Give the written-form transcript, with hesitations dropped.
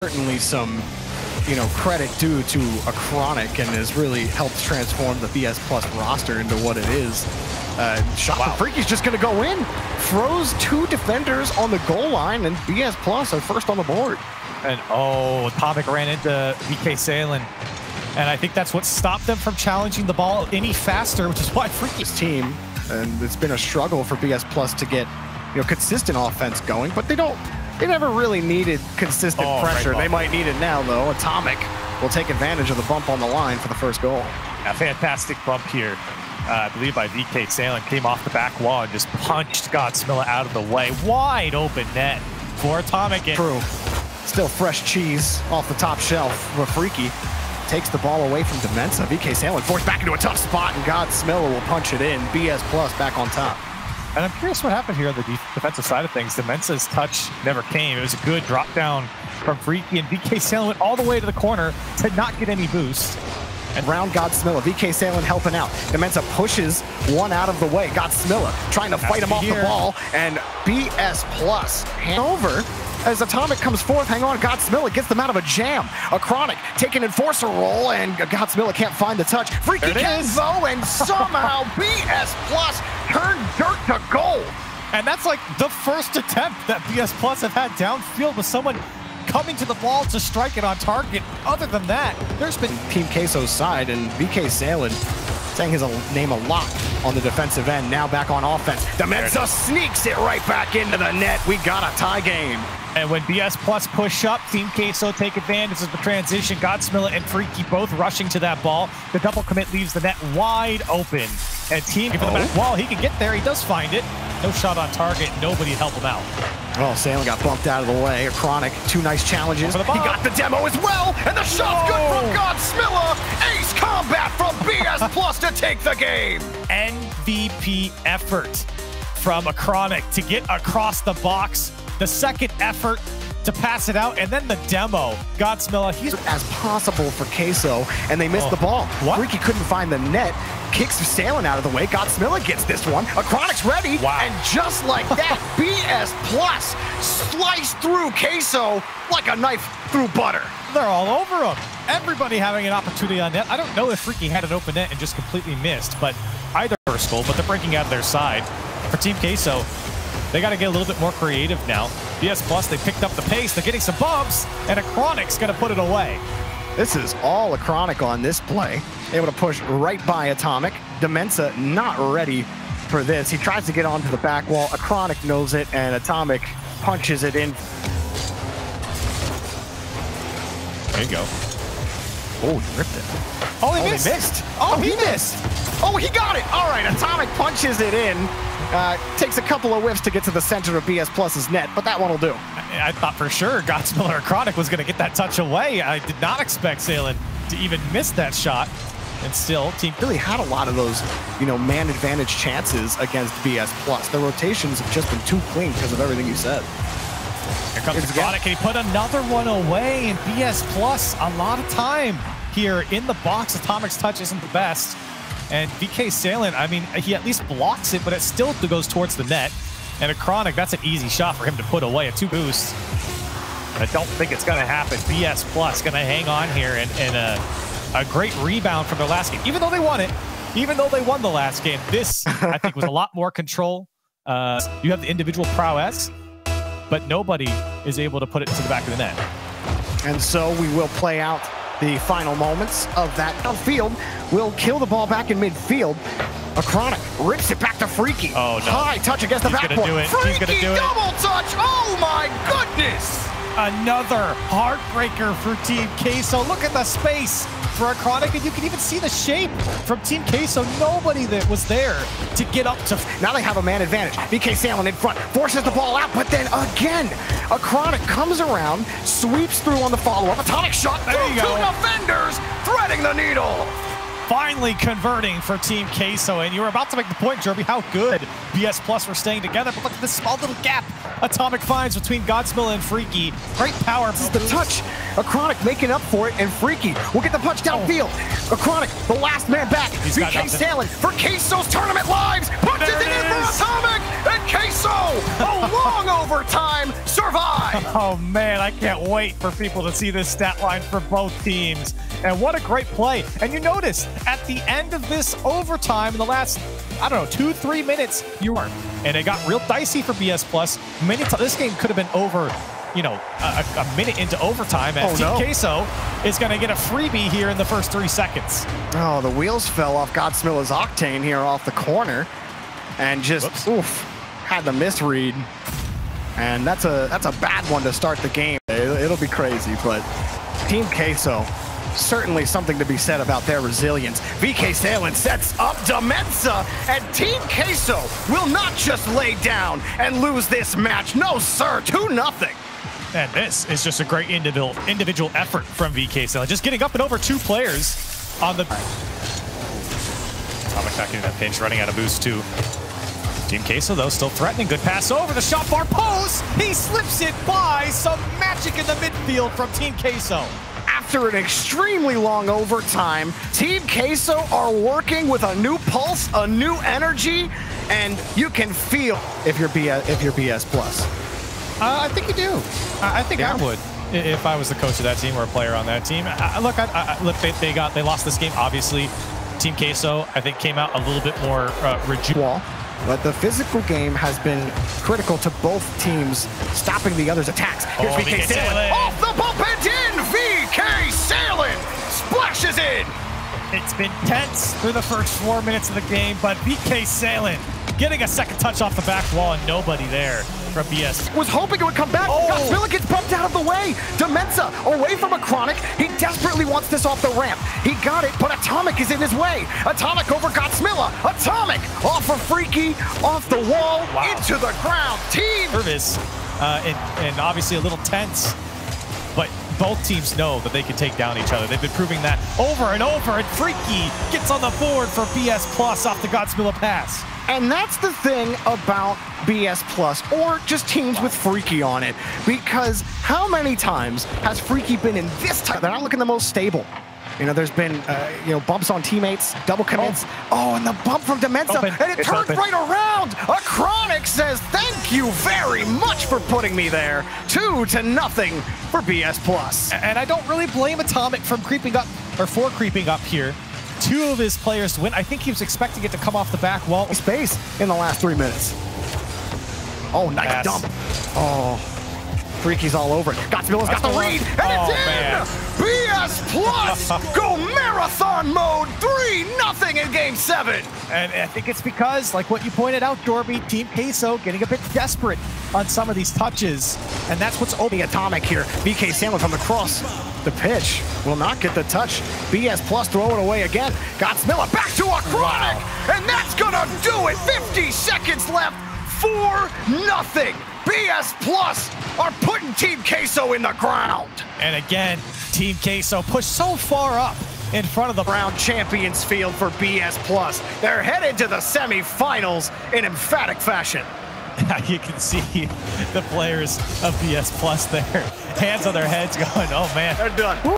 Certainly some, credit due to Chronic, and has really helped transform the BS+ roster into what it is. Shot from Freaky's just going to go in. Throws two defenders on the goal line, and BS+ are first on the board. And Atomic ran into BK Salen. And I think that's what stopped them from challenging the ball any faster, which is why Freaky's team, and it's been a struggle for BS+ to get, consistent offense going, but they never really needed consistent pressure. They might need it now, though. Atomic will take advantage of the bump on the line for the first goal. A fantastic bump here, I believe by BK Salen. Came off the back wall and just punched Godsmilla out of the way. Wide open net for Atomic. True. Still fresh cheese off the top shelf for Freaky. Takes the ball away from Demensa. BK Salen forced back into a tough spot, and Godsmilla will punch it in. BS+ back on top. And I'm curious what happened here on the defensive side of things. Demensa's touch never came. It was a good drop down from Freaky, and BK Salen went all the way to the corner to not get any boost. And round Godsmilla, BK Salen helping out. Demensa pushes one out of the way. Godsmilla trying to fight him off the ball, and BS+ hand over as Atomic comes forth. Hang on, Godsmilla gets them out of a jam. A Chronic taking enforcer roll, and Godsmilla can't find the touch. Freaky can though, and somehow BS+ turned dirt to gold. And that's like the first attempt that BS+ have had downfield with someone coming to the ball to strike it on target. Other than that, there's been Team Queso's side, and BK Salen saying his name a lot on the defensive end. Now back on offense. Demensa sneaks it right back into the net. We got a tie game. And when BS+ push up, Team Queso take advantage of the transition. Godsmilla and Freaky both rushing to that ball. The double commit leaves the net wide open. And Team for the back wall, he can get there. He does find it. No shot on target. Nobody help him out. Oh, Salen got bumped out of the way. A Chronic, two nice challenges. He got the demo as well, and the shot's good from Godsmilla. Ace combat from BS+ to take the game. MVP effort from a Chronic to get across the box. The second effort to pass it out, and then the demo. Godsmilla, he's as possible for Queso, and they missed the ball. Freaky couldn't find the net. Kicks Salen out of the way. Godsmilla gets this one. A Chronic's ready, and just like that, BS+ sliced through Queso like a knife through butter. They're all over him. Everybody having an opportunity on net. I don't know if Freaky had an open net and just completely missed, but either first goal, but they're breaking out of their side. For Team Queso, they got to get a little bit more creative now. BS+, they picked up the pace. They're getting some bumps, and a Chronic's going to put it away. This is all a Chronic on this play. Able to push right by Atomic. Demensa not ready for this. He tries to get onto the back wall. A Chronic knows it, and Atomic punches it in. There you go. Oh, he ripped it. Oh, he missed. He missed. Oh, he got it. All right, Atomic punches it in. Takes a couple of whiffs to get to the center of BS+'s net, but that one will do. I thought for sure Godsmilla or Chronic was going to get that touch away. I did not expect Salen to even miss that shot. And still, Team really had a lot of those, man advantage chances against BS+. The rotations have just been too clean because of everything you said. Here comes Chronic, and he put another one away, and BS+ a lot of time here in the box. Atomic's touch isn't the best. And BK Salen, I mean, he at least blocks it, but it still goes towards the net. And a Chronic, that's an easy shot for him to put away, a 2 boost. I don't think it's going to happen. BS+ going to hang on here, and a great rebound from their last game. Even though they won it, even though they won the last game, this, I think, was a lot more control. You have the individual prowess, but nobody is able to put it to the back of the net. And so we will play out the final moments of that field. Will kill the ball back in midfield. A Chronic rips it back to Freaky. Oh, no. High touch against the backboard. Freaky double touch. Oh, my goodness. Another heartbreaker for Team Queso. Look at the space for a Chronic, and you can even see the shape from Team Queso. Nobody that was there to get up to. Now they have a man advantage. BK Salen in front, forces the ball out, but then again, a Chronic comes around, sweeps through on the follow-up. Atomic shot through two defenders, threading the needle. Finally converting for Team Queso, and you were about to make the point, Jerby, how good BS+ were staying together, but look at this small little gap Atomic finds between Godsmilla and Freaky. Great power. This is the touch. A Chronic making up for it, and Freaky will get the punch downfield. A Chronic, the last man back. BK Salen for Queso's tournament lives, punches it in for Atomic, and Queso, a long overtime survive. Oh man, I can't wait for people to see this stat line for both teams. And what a great play. And you notice at the end of this overtime in the last, I don't know, 2-3 minutes, and it got real dicey for BS+. This game could have been over, you know, a minute into overtime, and Team Queso is going to get a freebie here in the first 3 seconds. Oh, the wheels fell off Godsmilla's Octane here off the corner, and just had the misread. And that's a bad one to start the game. It'll be crazy, but Team Queso, certainly something to be said about their resilience. BS+ sets up Demensa, and Team Queso will not just lay down and lose this match. No, sir, 2-0. And this is just a great individual effort from BS+, just getting up and over 2 players on the... Atomic back into that pinch, running out of boost too. Team Queso, though, still threatening. Good pass over the shot bar post. He slips it by. Some magic in the midfield from Team Queso. After an extremely long overtime, Team Queso are working with a new pulse, a new energy, and you can feel if you're BS+. I think you do. I think I would if I was the coach of that team or a player on that team. Look, they lost this game. Obviously, Team Queso I think came out a little bit more rigid. But the physical game has been critical to both teams stopping the other's attacks. Here's BS+ off the bump and in. BS+ splashes in. It's been tense through the first 4 minutes of the game, but BS+ getting a second touch off the back wall and nobody there from BS. Was hoping it would come back. Godsmilla gets bumped out of the way. Demensa away from a Chronic. He desperately wants this off the ramp. He got it, but Atomic is in his way. Atomic over Godsmilla. Atomic off of Freaky, off the wall, into the ground. Team nervous and obviously a little tense, but both teams know that they can take down each other. They've been proving that over and over, and Freaky gets on the board for BS+ off the Godsmilla pass. And that's the thing about BS+, or just teams with Freaky on it, because how many times has Freaky been in this type? They're not looking the most stable. You know, there's been, bumps on teammates, double commits. And the bump from Demensa, and it turns right around. A Chronic says, thank you very much for putting me there. 2-0 for BS+. And I don't really blame Atomic for creeping up here. 2 of his players to win. I think he was expecting it to come off the back wall. Space in the last 3 minutes. Oh, nice dump. Oh, Freaky's all over it. Godsmilla's got the lead, and it's in! BS+ go marathon mode, 3-0 in Game 7. And I think it's because, like what you pointed out, Dorby, Team Queso getting a bit desperate on some of these touches, and that's what's opening Atomic here. BS+ from across the pitch will not get the touch. BS+ throw it away again. Godsmilla back to a Chronic, and that's gonna do it. 50 seconds left, 4-0. BS+ are putting Team Queso in the ground. And again, Team Queso pushed so far up in front of the round champions field for BS+. They're headed to the semifinals in emphatic fashion. You can see the players of BS+ there, hands on their heads going, oh man. They're done.